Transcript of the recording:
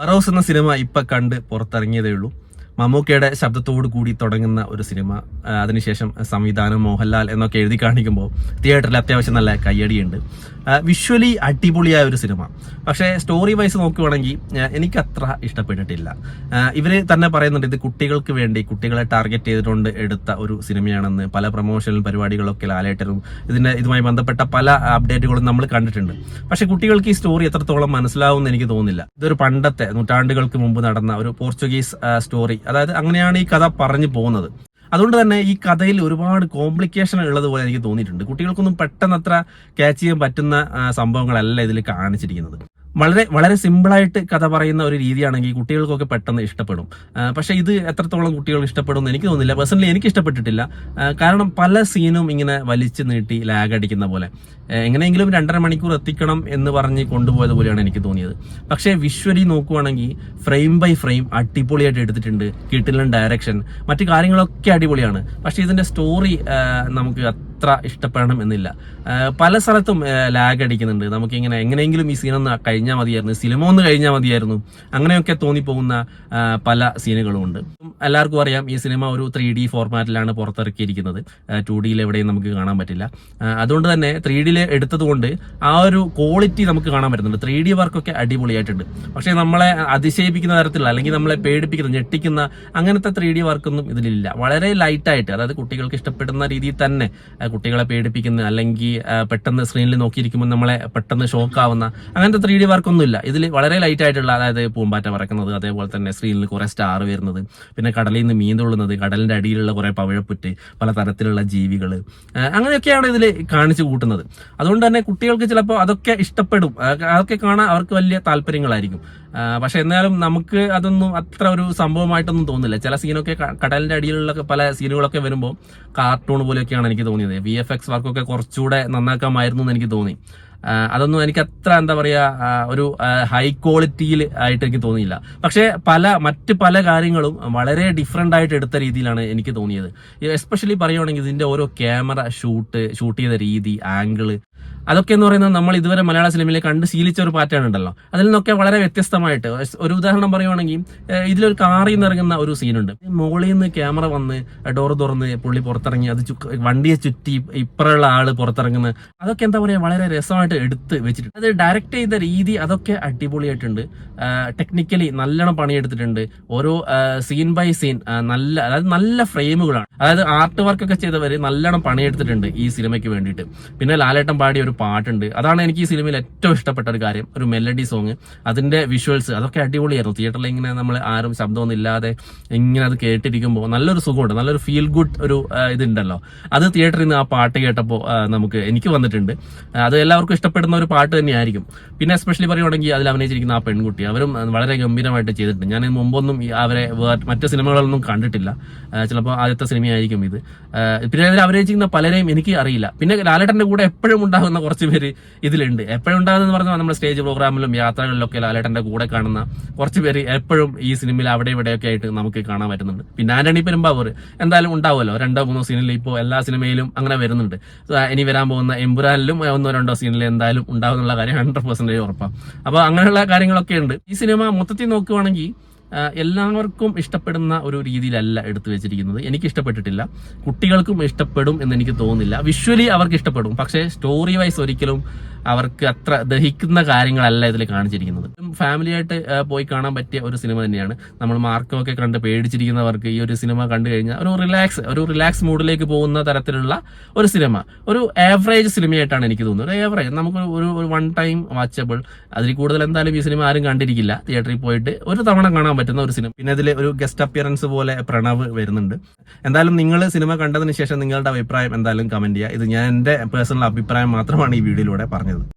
Arose എന്ന cinema ഇപ്പൊ കണ്ട് പുറത്തിറങ്ങിയതേ ഉള്ളൂ. മമ്മൂക്കയുടെ ശബ്ദത്തോടു കൂടി തുടങ്ങുന്ന ഒരു സിനിമ, അതിനുശേഷം സംവിധാനം മോഹൻലാൽ എന്നൊക്കെ എഴുതി കാണിക്കുമ്പോൾ തിയേറ്ററിൽ അത്യാവശ്യം നല്ല കയ്യടിയുണ്ട്. വിഷ്വലി അടിപൊളിയായ ഒരു സിനിമ. പക്ഷേ സ്റ്റോറി വൈസ് നോക്കുവാണെങ്കിൽ എനിക്കത്ര ഇഷ്ടപ്പെട്ടിട്ടില്ല. ഇവര് തന്നെ പറയുന്നുണ്ട് ഇത് കുട്ടികൾക്ക് വേണ്ടി, കുട്ടികളെ ടാർഗറ്റ് ചെയ്തുകൊണ്ട് എടുത്ത ഒരു സിനിമയാണെന്ന്. പല പ്രൊമോഷണൽ പരിപാടികളൊക്കെ ലാലേട്ടനും ഇതുമായി ബന്ധപ്പെട്ട പല അപ്ഡേറ്റുകളും നമ്മൾ കണ്ടിട്ടുണ്ട്. പക്ഷെ കുട്ടികൾക്ക് ഈ സ്റ്റോറി എത്രത്തോളം മനസ്സിലാവുമെന്ന് എനിക്ക് തോന്നുന്നില്ല. ഇതൊരു പണ്ടത്തെ നൂറ്റാണ്ടുകൾക്ക് മുമ്പ് നടന്ന ഒരു പോർച്ചുഗീസ് സ്റ്റോറി, അതായത് അങ്ങനെയാണ് ഈ കഥ പറഞ്ഞു പോകുന്നത്. അതുകൊണ്ട് തന്നെ ഈ കഥയിൽ ഒരുപാട് കോംപ്ലിക്കേഷൻ ഉള്ളതുപോലെ എനിക്ക് തോന്നിയിട്ടുണ്ട്. കുട്ടികൾക്കൊന്നും പെട്ടെന്ന് അത്ര ക്യാച്ച് ചെയ്യാൻ പറ്റുന്ന സംഭവങ്ങളല്ല ഇതിൽ കാണിച്ചിരിക്കുന്നത്. വളരെ വളരെ സിമ്പിളായിട്ട് കഥ പറയുന്ന ഒരു രീതിയാണെങ്കിൽ കുട്ടികൾക്കൊക്കെ പെട്ടെന്ന് ഇഷ്ടപ്പെടും. പക്ഷെ ഇത് എത്രത്തോളം കുട്ടികൾ ഇഷ്ടപ്പെടും എന്ന് എനിക്ക് തോന്നുന്നില്ല. പേഴ്സണലി എനിക്ക് ഇഷ്ടപ്പെട്ടിട്ടില്ല. കാരണം പല സീനും ഇങ്ങനെ വലിച്ചു നീട്ടി ലാഗ് അടിക്കുന്ന പോലെ, എങ്ങനെയെങ്കിലും 2.5 മണിക്കൂർ എത്തിക്കണം എന്ന് പറഞ്ഞ് കൊണ്ടുപോയത് പോലെയാണ് എനിക്ക് തോന്നിയത്. പക്ഷേ വിഷ്വലി നോക്കുവാണെങ്കിൽ ഫ്രെയിം ബൈ ഫ്രെയിം അടിപൊളിയായിട്ട് എടുത്തിട്ടുണ്ട്. കിട്ടില്ല ഡയറക്ഷൻ, മറ്റു കാര്യങ്ങളൊക്കെ അടിപൊളിയാണ്. പക്ഷെ ഇതിന്റെ സ്റ്റോറി നമുക്ക് അത്ര ഇഷ്ടപ്പെടണം എന്നില്ല. പല സ്ഥലത്തും ലാഗ് അടിക്കുന്നുണ്ട്. നമുക്കിങ്ങനെ എങ്ങനെയെങ്കിലും ഈ സീനൊന്ന് കഴിഞ്ഞാൽ മതിയായിരുന്നു, സിനിമ ഒന്ന് കഴിഞ്ഞാൽ മതിയായിരുന്നു, അങ്ങനെയൊക്കെ തോന്നിപ്പോകുന്ന പല സീനുകളും ഉണ്ട്. എല്ലാവർക്കും അറിയാം ഈ സിനിമ ഒരു 3D ഫോർമാറ്റിലാണ് പുറത്തിറക്കിയിരിക്കുന്നത്. 2Dയിൽ എവിടെയും നമുക്ക് കാണാൻ പറ്റില്ല. അതുകൊണ്ട് തന്നെ 3Dയിൽ എടുത്തത് കൊണ്ട് ആ ഒരു ക്വാളിറ്റി നമുക്ക് കാണാൻ പറ്റുന്നുണ്ട്. 3D വർക്കൊക്കെ അടിപൊളിയായിട്ടുണ്ട്. പക്ഷെ നമ്മളെ അതിശയിപ്പിക്കുന്ന തരത്തിലുള്ള, അല്ലെങ്കിൽ നമ്മളെ പേടിപ്പിക്കുന്ന, ഞെട്ടിക്കുന്ന അങ്ങനത്തെ 3D വർക്കൊന്നും ഇതിലില്ല. വളരെ ലൈറ്റായിട്ട്, അതായത് കുട്ടികൾക്ക് ഇഷ്ടപ്പെടുന്ന രീതിയിൽ തന്നെ കുട്ടികളെ പേടിപ്പിക്കുന്ന, അല്ലെങ്കിൽ പെട്ടെന്ന് സ്ക്രീനിൽ നോക്കിയിരിക്കുമ്പോൾ നമ്മളെ പെട്ടെന്ന് ഷോക്ക് ആവുന്ന അങ്ങനത്തെ 3D വർക്കൊന്നും ഇല്ല. ഇതിൽ വളരെ ലൈറ്റ് ആയിട്ടുള്ള, അതായത് പൂമ്പാറ്റ പറക്കുന്നത്, അതേപോലെ തന്നെ സ്ക്രീനിൽ കുറെ സ്റ്റാർ വരുന്നത്, പിന്നെ കടലിൽ നിന്ന് മീൻ തുള്ളുന്നത്, കടലിന്റെ അടിയിലുള്ള കുറെ പവിഴപ്പുറ്റ്, പല തരത്തിലുള്ള ജീവികൾ, അങ്ങനെയൊക്കെയാണ് ഇതിൽ കാണിച്ചു കൂട്ടുന്നത്. അതുകൊണ്ട് തന്നെ കുട്ടികൾക്ക് ചിലപ്പോൾ അതൊക്കെ ഇഷ്ടപ്പെടും, അതൊക്കെ കാണാൻ അവർക്ക് വലിയ താല്പര്യങ്ങളായിരിക്കും. പക്ഷെ എന്നാലും നമുക്ക് അതൊന്നും അത്ര ഒരു സംഭവമായിട്ടൊന്നും തോന്നില്ല. ചില സീനൊക്കെ കടലിന്റെ അടിയിലുള്ള പല സീനുകളൊക്കെ വരുമ്പോൾ കാർട്ടൂൺ പോലെയൊക്കെയാണ് എനിക്ക് തോന്നിയത്. VFX വർക്കൊക്കെ കുറച്ചുകൂടെ നന്നാക്കാമായിരുന്നു എന്ന് എനിക്ക് തോന്നി. അതൊന്നും എനിക്ക് അത്ര എന്താ പറയാ ഒരു ഹൈ ക്വാളിറ്റിയിൽ ആയിട്ട് എനിക്ക് തോന്നിയില്ല. പക്ഷെ മറ്റ് പല കാര്യങ്ങളും വളരെ ഡിഫറെന്റ് ആയിട്ട് എടുത്ത രീതിയിലാണ് എനിക്ക് തോന്നിയത്. എസ്പെഷ്യലി പറയുവാണെങ്കിൽ ഇതിന്റെ ഓരോ ക്യാമറ ഷൂട്ട് ചെയ്ത രീതി, ആംഗിള്, അതൊക്കെ എന്ന് പറയുന്നത് നമ്മൾ ഇതുവരെ മലയാള സിനിമയിൽ കണ്ട് ശീലിച്ച ഒരു പാറ്റേൺ ഉണ്ടല്ലോ, അതിൽ നിന്നൊക്കെ വളരെ വ്യത്യസ്തമായിട്ട്. ഒരു ഉദാഹരണം പറയുവാണെങ്കിൽ ഇതിലൊരു കാറിൽ നിന്ന് ഇറങ്ങുന്ന ഒരു സീനുണ്ട്. മുകളിൽ നിന്ന് ക്യാമറ വന്ന് ഡോർ തുറന്ന് പുള്ളി പുറത്തിറങ്ങി, അത് വണ്ടിയെ ചുറ്റി ഇപ്പുറമുള്ള ആള് പുറത്തിറങ്ങുന്നത്, അതൊക്കെ എന്താ പറയാ വളരെ രസമായിട്ട് എടുത്ത് വെച്ചിട്ടുണ്ട്. അത് ഡയറക്റ്റ് ചെയ്ത രീതി അതൊക്കെ അടിപൊളിയായിട്ടുണ്ട്. ടെക്നിക്കലി നല്ലോണം പണിയെടുത്തിട്ടുണ്ട്. ഓരോ സീൻ ബൈ സീൻ അതായത് നല്ല ഫ്രെയിമുകളാണ്. അതായത് ആർട്ട് വർക്കൊക്കെ ചെയ്തവര് നല്ലോണം പണിയെടുത്തിട്ടുണ്ട് ഈ സിനിമയ്ക്ക് വേണ്ടിയിട്ട്. പിന്നെ ലാലേട്ടൻ പാടിയ ഒരു പാട്ടുണ്ട്, അതാണ് എനിക്ക് ഈ സിനിമയിൽ ഏറ്റവും ഇഷ്ടപ്പെട്ട ഒരു കാര്യം. ഒരു മെലഡി സോങ്, അതിന്റെ വിഷ്വൽസ് അതൊക്കെ അടിപൊളിയായിരുന്നു. തിയേറ്ററിൽ ഇങ്ങനെ നമ്മൾ ആരും ശബ്ദമൊന്നും ഇല്ലാതെ ഇങ്ങനെ അത് കേട്ടിരിക്കുമ്പോൾ നല്ലൊരു സുഖമുണ്ട്, നല്ലൊരു ഫീൽ ഗുഡ് ഒരു ഇതുണ്ടല്ലോ. അത് തിയേറ്ററിൽ നിന്ന് ആ പാട്ട് കേട്ടപ്പോൾ എനിക്ക് വന്നിട്ടുണ്ട്. അത് എല്ലാവർക്കും ഇഷ്ടപ്പെടുന്ന ഒരു പാട്ട് തന്നെയായിരിക്കും. പിന്നെ എസ്പെഷ്യലി പറയുവാണെങ്കിൽ അതിൽ അഭിനയിച്ചിരിക്കുന്ന ആ പെൺകുട്ടി, അവരും വളരെ ഗംഭീരമായിട്ട് ചെയ്തിട്ടുണ്ട്. ഞാൻ മുമ്പൊന്നും അവരെ മറ്റ് സിനിമകളൊന്നും കണ്ടിട്ടില്ല. ചിലപ്പോൾ ആദ്യത്തെ സിനിമയായിരിക്കും ഇത്. പിന്നെ അതിൽ അഭിനയിച്ചിരിക്കുന്ന പലരെയും എനിക്ക് അറിയില്ല. പിന്നെ ലാലേട്ടന്റെ കൂടെ എപ്പോഴും ഉണ്ടാകുന്ന കുറച്ച് പേര് ഇതിലുണ്ട്. എപ്പോഴും ഉണ്ടാകുന്ന പറഞ്ഞാൽ നമ്മുടെ സ്റ്റേജ് പ്രോഗ്രാമിലും യാത്രകളിലൊക്കെ ലാലേട്ടന്റെ കൂടെ കാണുന്ന കുറച്ച് പേര് എപ്പോഴും ഈ സിനിമയിൽ അവിടെ ഇവിടെയൊക്കെ ആയിട്ട് നമുക്ക് കാണാൻ പറ്റുന്നുണ്ട്. പിന്നെ ആന്റണി പെരുമ്പാവൂർ എന്തായാലും ഉണ്ടാവുമല്ലോ, 2-3 സീനിൽ ഇപ്പോൾ എല്ലാ സിനിമയിലും അങ്ങനെ വരുന്നുണ്ട്. ഇനി വരാൻ പോകുന്ന എമ്പുരാനിലും 1-2 സീനിൽ എന്തായാലും ഉണ്ടാവുന്നുള്ള കാര്യം 100% ഉറപ്പാണ്. അപ്പോൾ അങ്ങനെയുള്ള കാര്യങ്ങളൊക്കെ ഉണ്ട്. ഈ സിനിമ മൊത്തത്തിൽ നോക്കുവാണെങ്കിൽ എല്ലാവർക്കും ഇഷ്ടപ്പെടുന്ന ഒരു രീതിയിലല്ല എടുത്തു വെച്ചിരിക്കുന്നത്. എനിക്ക് ഇഷ്ടപ്പെട്ടിട്ടില്ല. കുട്ടികൾക്കും ഇഷ്ടപ്പെടും എന്ന് എനിക്ക് തോന്നുന്നില്ല. വിഷ്വലി അവർക്ക് ഇഷ്ടപ്പെടും, പക്ഷേ സ്റ്റോറി വൈസ് ഒരിക്കലും അവർക്ക് അത്ര ദഹിക്കുന്ന കാര്യങ്ങളല്ല ഇതിൽ കാണിച്ചിരിക്കുന്നത്. ഫാമിലി ആയിട്ട് പോയി കാണാൻ പറ്റിയ ഒരു സിനിമ തന്നെയാണ്. നമ്മൾ മാർക്കമൊക്കെ കണ്ട് പേടിച്ചിരിക്കുന്നവർക്ക് ഈ ഒരു സിനിമ കണ്ടു കഴിഞ്ഞാൽ ഒരു റിലാക്സ് മൂഡിലേക്ക് പോകുന്ന തരത്തിലുള്ള ഒരു സിനിമ, ഒരു ആവറേജ് സിനിമയായിട്ടാണ് എനിക്ക് തോന്നുന്നത്. ഒരു ആവറേജ്, നമുക്ക് ഒരു 1 ടൈം വാച്ചബിൾ. അതിൽ കൂടുതൽ എന്തായാലും ഈ സിനിമ ആരും കണ്ടിരിക്കില്ല. തിയേറ്ററിൽ പോയിട്ട് ഒരു തവണ കാണാൻ പറ്റുന്ന ഒരു സിനിമ. പിന്നെ ഇതിൽ ഒരു ഗസ്റ്റ് അപ്പിയറൻസ് പോലെ പ്രണവ് വരുന്നുണ്ട്. എന്തായാലും നിങ്ങൾ സിനിമ കണ്ടതിന് ശേഷം നിങ്ങളുടെ അഭിപ്രായം എന്തായാലും കമന്റ് ചെയ്യുക. ഇത് ഞാൻ എന്റെ പേഴ്സണൽ അഭിപ്രായം മാത്രമാണ് ഈ വീഡിയോയിലൂടെ പറഞ്ഞത്.